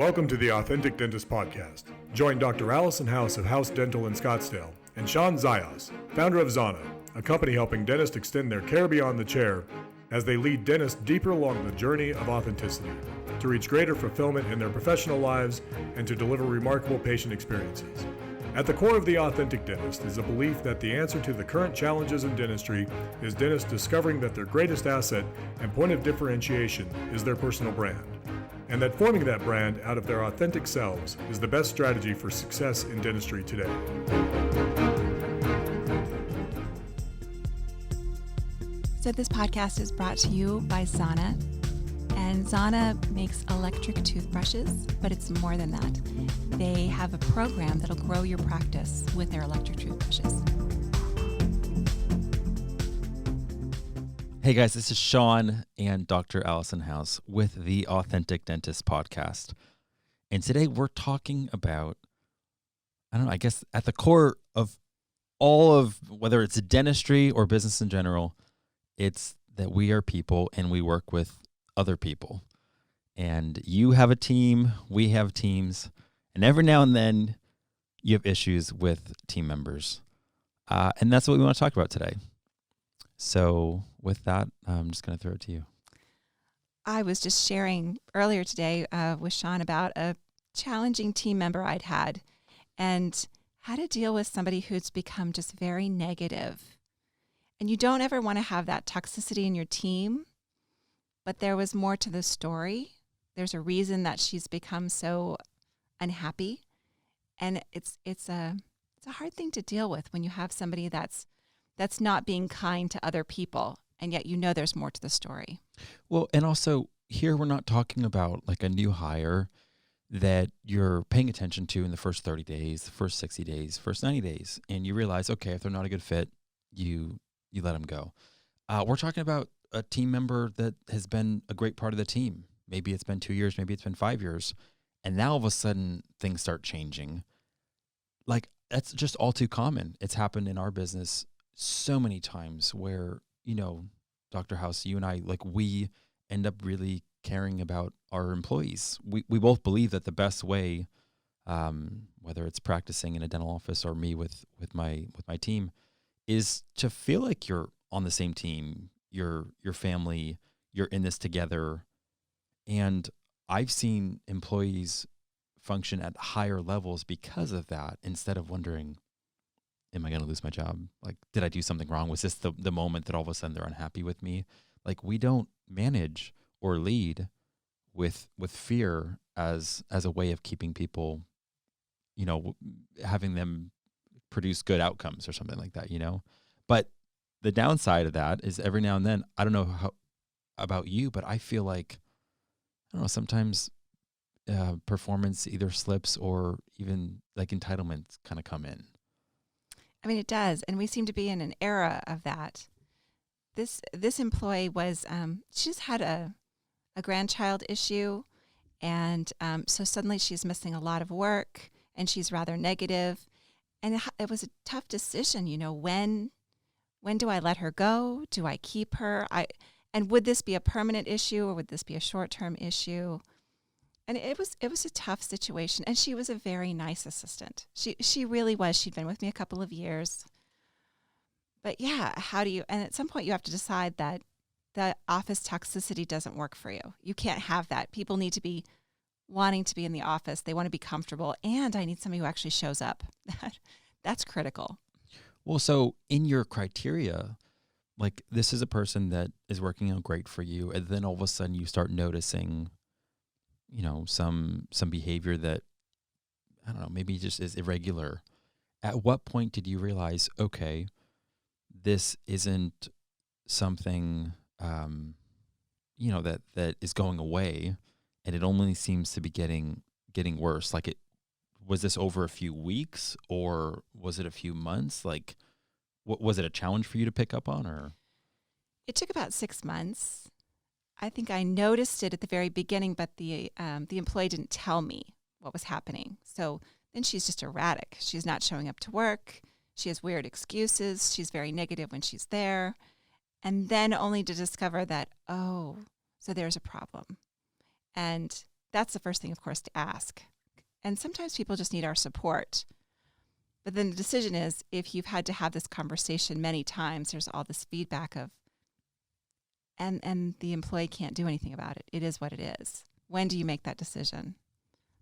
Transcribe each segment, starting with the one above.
Welcome to the Authentic Dentist Podcast. Join Dr. Allison House of House Dental in Scottsdale and Shawn Zajas, founder of Zana, a company helping dentists extend their care beyond the chair as they lead dentists deeper along the journey of authenticity to reach greater fulfillment in their professional lives and to deliver remarkable patient experiences. At the core of the Authentic Dentist is a belief that the answer to the current challenges in dentistry is dentists discovering that their greatest asset and point of differentiation is their personal brand, and that forming that brand out of their authentic selves is the best strategy for success in dentistry today. So this podcast is brought to you by Zana. And Zana makes electric toothbrushes, but it's more than that. They have a program that'll grow your practice with their electric toothbrushes. Hey guys, this is Shawn and Dr. Allison House with the Authentic Dentist Podcast. And today we're talking about, I guess at the core of all of, whether it's dentistry or business in general, it's that we are people and we work with other people. And you have a team, we have teams, and every now and then you have issues with team members. And that's what we want to talk about today. So with that, I'm just going to throw it to you. I was just sharing earlier today with Shawn about a challenging team member I'd had and how to deal with somebody who's become just very negative. And you don't ever want to have that toxicity in your team, but there was more to the story. There's a reason that she's become so unhappy. And it's a hard thing to deal with when you have somebody that's not being kind to other people, and yet you know there's more to the story. Well, and also here we're not talking about like a new hire that you're paying attention to in the first 30 days, the first 60 days, first 90 days, and you realize, okay, if they're not a good fit, you let them go. We're talking about a team member that has been a great part of the team. Maybe it's been 2 years, maybe it's been 5 years, and now all of a sudden things start changing. Like, that's just all too common. It's happened in our business so many times where, Dr. House, you and I, like, we end up really caring about our employees. We both believe that the best way, whether it's practicing in a dental office or me with my team, is to feel like you're on the same team, your family, you're in this together. And I've seen employees function at higher levels because of that, instead of wondering, am I going to lose my job? Like, did I do something wrong? Was this the moment that all of a sudden they're unhappy with me? Like, we don't manage or lead with fear as a way of keeping people, having them produce good outcomes or something like that, But the downside of that is every now and then, I don't know how about you, but I feel like, sometimes performance either slips or even like entitlements kind of come in. I mean, it does. And we seem to be in an era of that. This employee was, she just had a grandchild issue. And so suddenly she's missing a lot of work and she's rather negative. And it was a tough decision, when do I let her go? Do I keep her? And would this be a permanent issue or would this be a short-term issue? And it was a tough situation. And she was a very nice assistant. She really was. She'd been with me a couple of years. But yeah, and at some point you have to decide that the office toxicity doesn't work for you. You can't have that. People need to be wanting to be in the office. They want to be comfortable. And I need somebody who actually shows up. That's critical. Well, so in your criteria, like, this is a person that is working out great for you, and then all of a sudden you start noticing, some behavior that, I don't know, maybe just is irregular. At what point did you realize, okay, this isn't something, that is going away, and it only seems to be getting worse? Like, was this over a few weeks or was it a few months? Like, was it a challenge for you to pick up on, or? It took about 6 months. I think I noticed it at the very beginning, but the employee didn't tell me what was happening. So then she's just erratic. She's not showing up to work. She has weird excuses. She's very negative when she's there. And then only to discover that, so there's a problem. And that's the first thing, of course, to ask. And sometimes people just need our support. But then the decision is, if you've had to have this conversation many times, there's all this feedback of, and the employee can't do anything about it. It is what it is. When do you make that decision?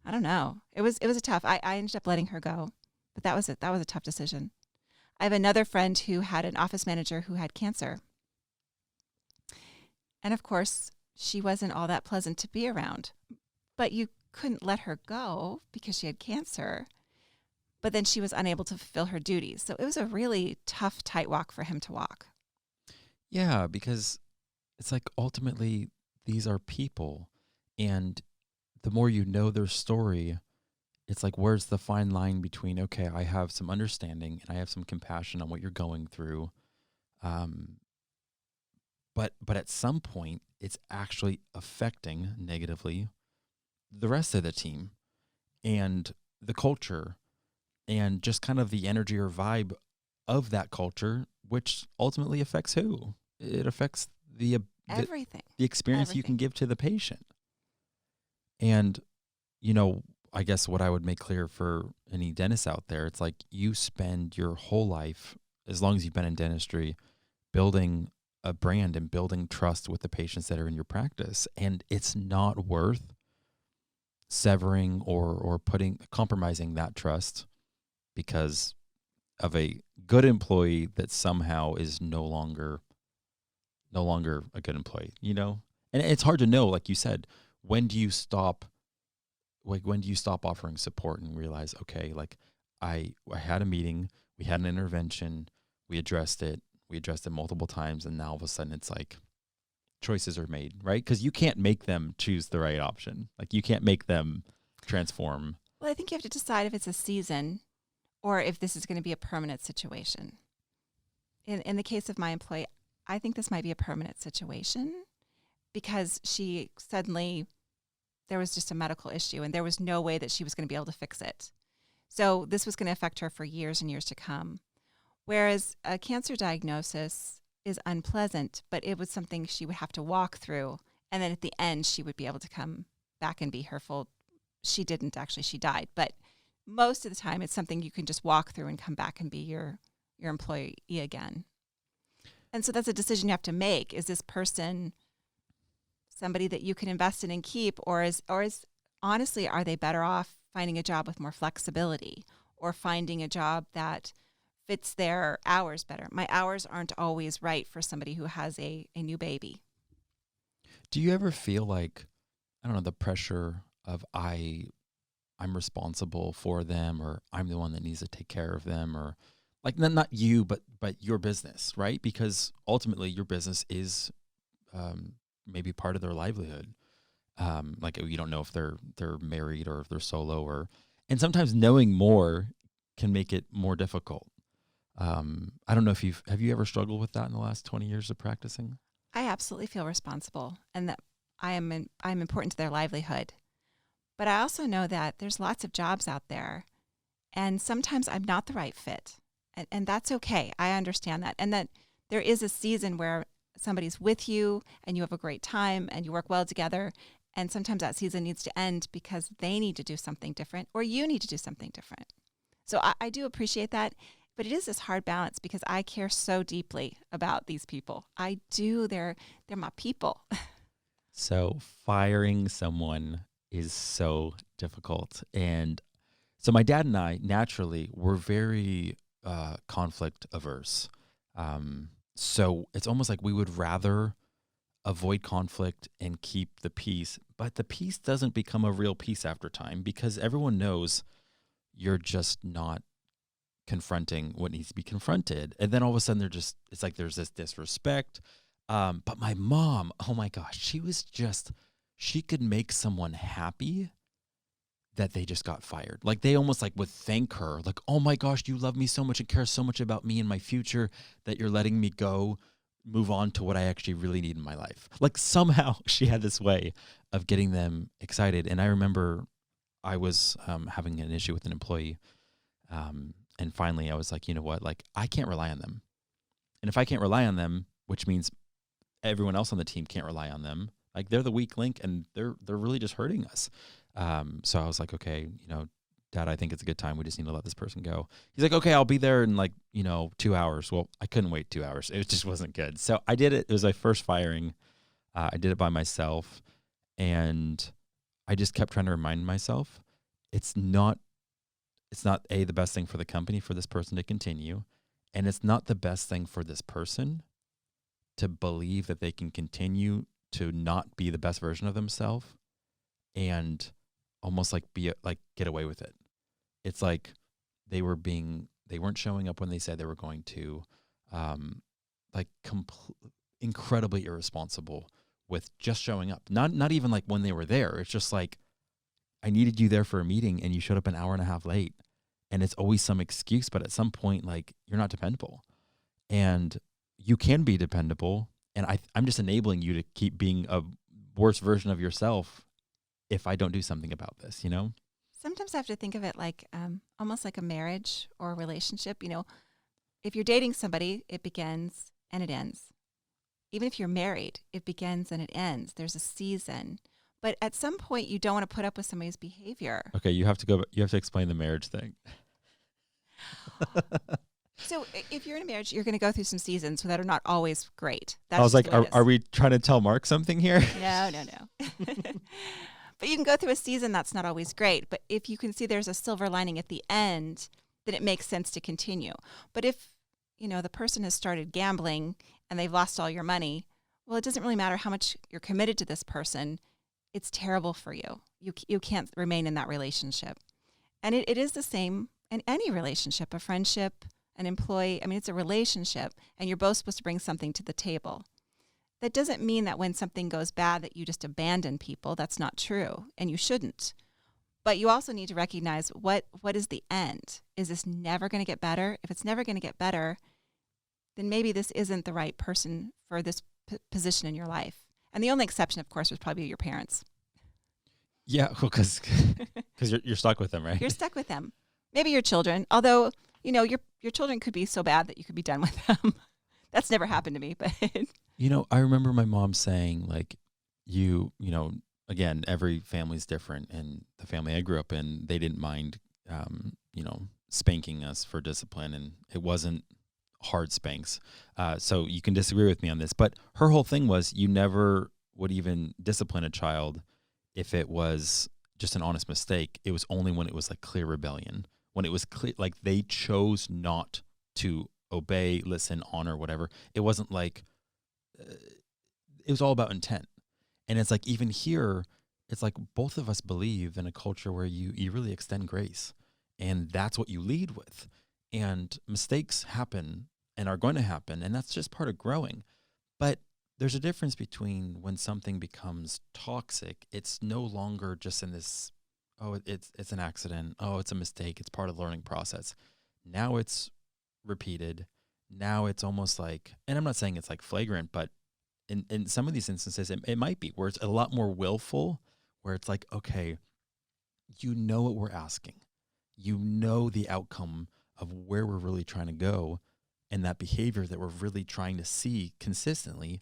I don't know. It was a tough. I ended up letting her go, but that was a tough decision. I have another friend who had an office manager who had cancer. And of course, she wasn't all that pleasant to be around. But you couldn't let her go because she had cancer. But then she was unable to fulfill her duties. So it was a really tough tight walk for him to walk. Yeah, because it's like ultimately these are people. And the more you know their story, it's like, where's the fine line between, okay, I have some understanding and I have some compassion on what you're going through. But at some point, it's actually affecting negatively the rest of the team and the culture and just kind of the energy or vibe of that culture, which ultimately affects who? It affects Everything. The experience you can give to the patient. And, you know, I guess what I would make clear for any dentists out there, it's like you spend your whole life, as long as you've been in dentistry, building a brand and building trust with the patients that are in your practice. And it's not worth severing or compromising that trust because of a good employee that somehow is no longer a good employee, you know? And it's hard to know, like you said, when do you stop offering support and realize, okay, like I had a meeting, we had an intervention, we addressed it multiple times, and now all of a sudden it's like choices are made, right? Because you can't make them choose the right option. Like you can't make them transform. Well, I think you have to decide if it's a season or if this is going to be a permanent situation. In the case of my employee, I think this might be a permanent situation because she suddenly, there was just a medical issue and there was no way that she was going to be able to fix it. So this was going to affect her for years and years to come. Whereas a cancer diagnosis is unpleasant, but it was something she would have to walk through. And then at the end, she would be able to come back and be her full. She didn't actually, she died. But most of the time, it's something you can just walk through and come back and be your employee again. And so that's a decision you have to make. Is this person somebody that you can invest in and keep, or is honestly, are they better off finding a job with more flexibility or finding a job that fits their hours better? My hours aren't always right for somebody who has a new baby. Do you ever feel like, I don't know, the pressure of I'm responsible for them, or I'm the one that needs to take care of them, or like not you, but your business, right? Because ultimately your business is maybe part of their livelihood. Like you don't know if they're married or if they're solo, and sometimes knowing more can make it more difficult. I don't know if have you ever struggled with that in the last 20 years of practicing? I absolutely feel responsible and that I'm important to their livelihood. But I also know that there's lots of jobs out there and sometimes I'm not the right fit. And that's okay. I understand that. And that there is a season where somebody's with you and you have a great time and you work well together. And sometimes that season needs to end because they need to do something different or you need to do something different. So I do appreciate that. But it is this hard balance because I care so deeply about these people. I do. They're my people. So firing someone is so difficult. And so my dad and I naturally were very conflict averse. So it's almost like we would rather avoid conflict and keep the peace. But the peace doesn't become a real peace after time because everyone knows you're just not confronting what needs to be confronted. And then all of a sudden it's like there's this disrespect. But my mom, oh my gosh, she could make someone happy that they just got fired. Like they almost like would thank her, like, oh my gosh, you love me so much and care so much about me and my future that you're letting me go, move on to what I actually really need in my life. Like somehow she had this way of getting them excited. And I remember I was having an issue with an employee. And finally I was like, you know what, like I can't rely on them. And if I can't rely on them, which means everyone else on the team can't rely on them, Like they're the weak link, and they're really just hurting us. So I was like, okay, Dad, I think it's a good time. We just need to let this person go. He's like, okay, I'll be there in 2 hours. Well, I couldn't wait 2 hours. It just wasn't good. So I did it. It was my first firing. I did it by myself, and I just kept trying to remind myself, it's not the best thing for the company for this person to continue, and it's not the best thing for this person to believe that they can continue to not be the best version of themselves and almost get away with it. It's like they weren't showing up when they said they were going to, incredibly irresponsible with just showing up. Not even like when they were there. It's just like, I needed you there for a meeting and you showed up an hour and a half late, and it's always some excuse, but at some point, you're not dependable, and you can be dependable. And I'm just enabling you to keep being a worse version of yourself if I don't do something about this, Sometimes I have to think of it like almost like a marriage or a relationship. If you're dating somebody, it begins and it ends. Even if you're married, it begins and it ends. There's a season. But at some point, you don't want to put up with somebody's behavior. Okay, you have to explain the marriage thing. So if you're in a marriage, you're going to go through some seasons that are not always great. That's I was like, just the way it is. are we trying to tell Mark something here? No. But you can go through a season that's not always great. But if you can see there's a silver lining at the end, then it makes sense to continue. But if, the person has started gambling and they've lost all your money, well, it doesn't really matter how much you're committed to this person. It's terrible for you. You can't remain in that relationship. And it is the same in any relationship, a friendship, an employee. I mean, it's a relationship, and you're both supposed to bring something to the table. That doesn't mean that when something goes bad that you just abandon people. That's not true, and you shouldn't. But you also need to recognize what is the end. Is this never going to get better? If it's never going to get better, then maybe this isn't the right person for this position in your life. And the only exception, of course, was probably your parents. Yeah, well, because you're stuck with them, right? You're stuck with them. Maybe your children, although, your children could be so bad that you could be done with them. That's never happened to me, but... I remember my mom saying, again, every family's different, and the family I grew up in, they didn't mind, spanking us for discipline, and it wasn't hard spanks. So you can disagree with me on this, but her whole thing was you never would even discipline a child if it was just an honest mistake. It was only when it was clear rebellion, when it was clear, they chose not to obey, listen, honor, whatever. It wasn't it was all about intent. And it's even here, it's both of us believe in a culture where you really extend grace, and that's what you lead with. And mistakes happen and are going to happen, and that's just part of growing. But there's a difference between when something becomes toxic. It's no longer just in this, it's an accident. Oh, it's a mistake. It's part of the learning process. Now it's repeated. Now it's almost and I'm not saying it's flagrant, but in some of these instances, it might be where it's a lot more willful, where it's okay, you know what we're asking. You know the outcome of where we're really trying to go and that behavior that we're really trying to see consistently.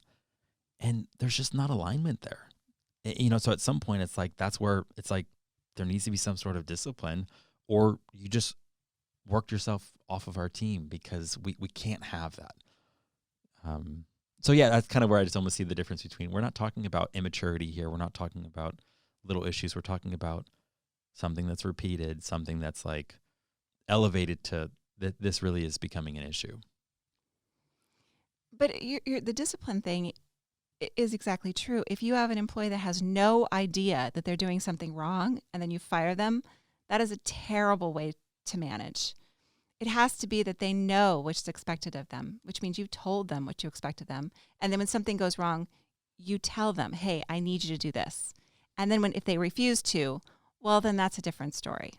And there's just not alignment there. So at some point it's that's where it's there needs to be some sort of discipline, or you just worked yourself off of our team, because we can't have that. So yeah, that's kind of where I just almost see the difference between, we're not talking about immaturity here. We're not talking about little issues. We're talking about something that's repeated, something that's elevated to that this really is becoming an issue. But the discipline thing is exactly true. If you have an employee that has no idea that they're doing something wrong and then you fire them, that is a terrible way to manage. It has to be that they know what's expected of them, which means you told them what you expect of them. And then when something goes wrong, you tell them, hey, I need you to do this. And then if they refuse to, well, then that's a different story.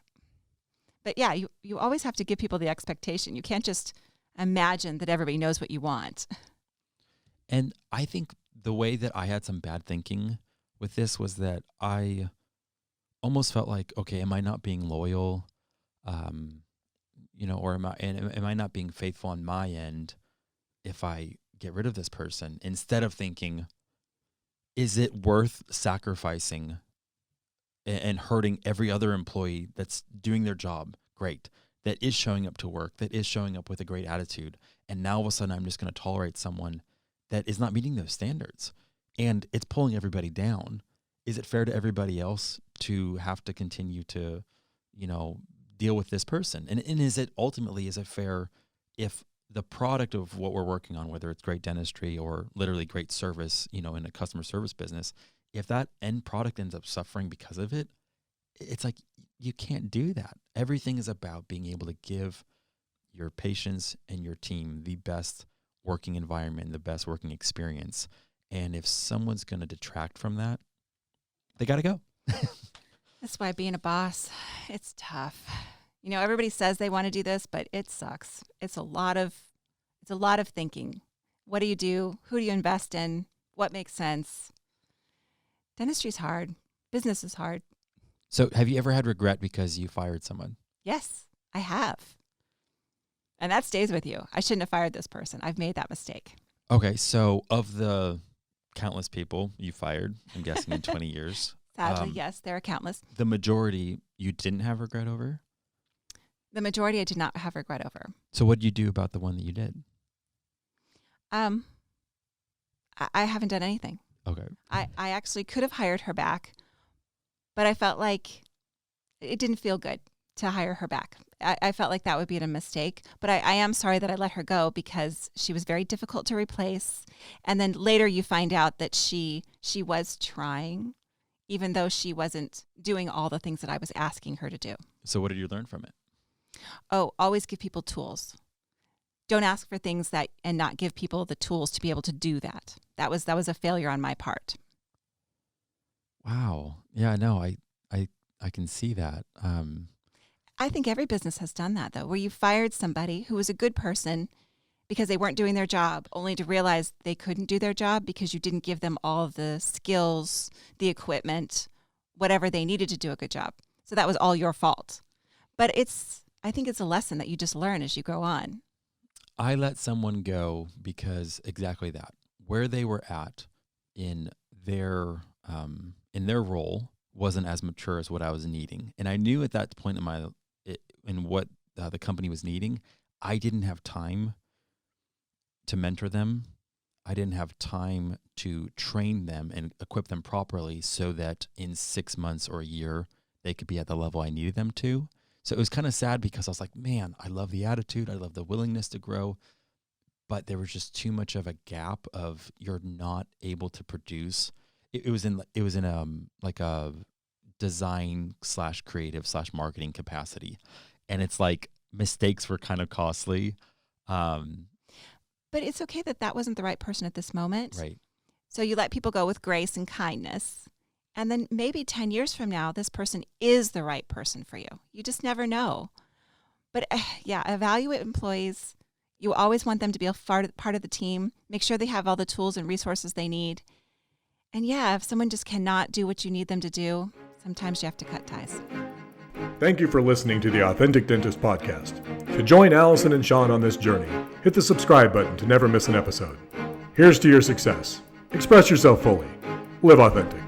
But yeah, you always have to give people the expectation. You can't just imagine that everybody knows what you want. And I think the way that I had some bad thinking with this was that I almost felt okay, am I not being loyal? Or am I not being faithful on my end if I get rid of this person? Instead of thinking, is it worth sacrificing and hurting every other employee that's doing their job great, that is showing up to work, that is showing up with a great attitude, and now all of a sudden I'm just going to tolerate someone that is not meeting those standards and it's pulling everybody down? Is it fair to everybody else to have to continue to, deal with this person? And is it fair if the product of what we're working on, whether it's great dentistry or literally great service, in a customer service business, if that end product ends up suffering because of it, it's like, you can't do that. Everything is about being able to give your patients and your team the best working environment, the best working experience. And if someone's going to detract from that, they got to go. That's why being a boss, it's tough. Everybody says they want to do this, but it sucks. It's a lot of thinking. What do you do? Who do you invest in? What makes sense? Dentistry's hard. Business is hard. So have you ever had regret because you fired someone? Yes, I have. And that stays with you. I shouldn't have fired this person. I've made that mistake. Okay, so of the countless people you fired, I'm guessing in 20 years. Sadly, yes, there are countless. The majority you didn't have regret over? The majority I did not have regret over. So what did you do about the one that you did? I haven't done anything. Okay. I actually could have hired her back, but I felt like it didn't feel good to hire her back. I felt like that would be a mistake, but I am sorry that I let her go because she was very difficult to replace. And then later you find out that she was trying, even though she wasn't doing all the things that I was asking her to do. So what did you learn from it? Oh, always give people tools. Don't ask for things and not give people the tools to be able to do that. That was a failure on my part. Wow. Yeah, no, I can see that. I think every business has done that, though, where you fired somebody who was a good person because they weren't doing their job, only to realize they couldn't do their job because you didn't give them all of the skills, the equipment, whatever they needed to do a good job. So that was all your fault. But I think it's a lesson that you just learn as you go on. I let someone go because exactly that, where they were at in their role wasn't as mature as what I was needing. And I knew at that point in what the company was needing, I didn't have time to mentor them. I didn't have time to train them and equip them properly so that in 6 months or a year, they could be at the level I needed them to. So it was kind of sad because I was like, man, I love the attitude. I love the willingness to grow. But there was just too much of a gap of you're not able to produce. It was in like a design / creative / marketing capacity. And it's like mistakes were kind of costly. But it's okay that wasn't the right person at this moment. Right. So you let people go with grace and kindness. And then maybe 10 years from now, this person is the right person for you. You just never know. But evaluate employees. You always want them to be a part of the team. Make sure they have all the tools and resources they need. And if someone just cannot do what you need them to do, sometimes you have to cut ties. Thank you for listening to the Authentic Dentist Podcast. To join Allison and Shawn on this journey, hit the subscribe button to never miss an episode. Here's to your success. Express yourself fully. Live authentic.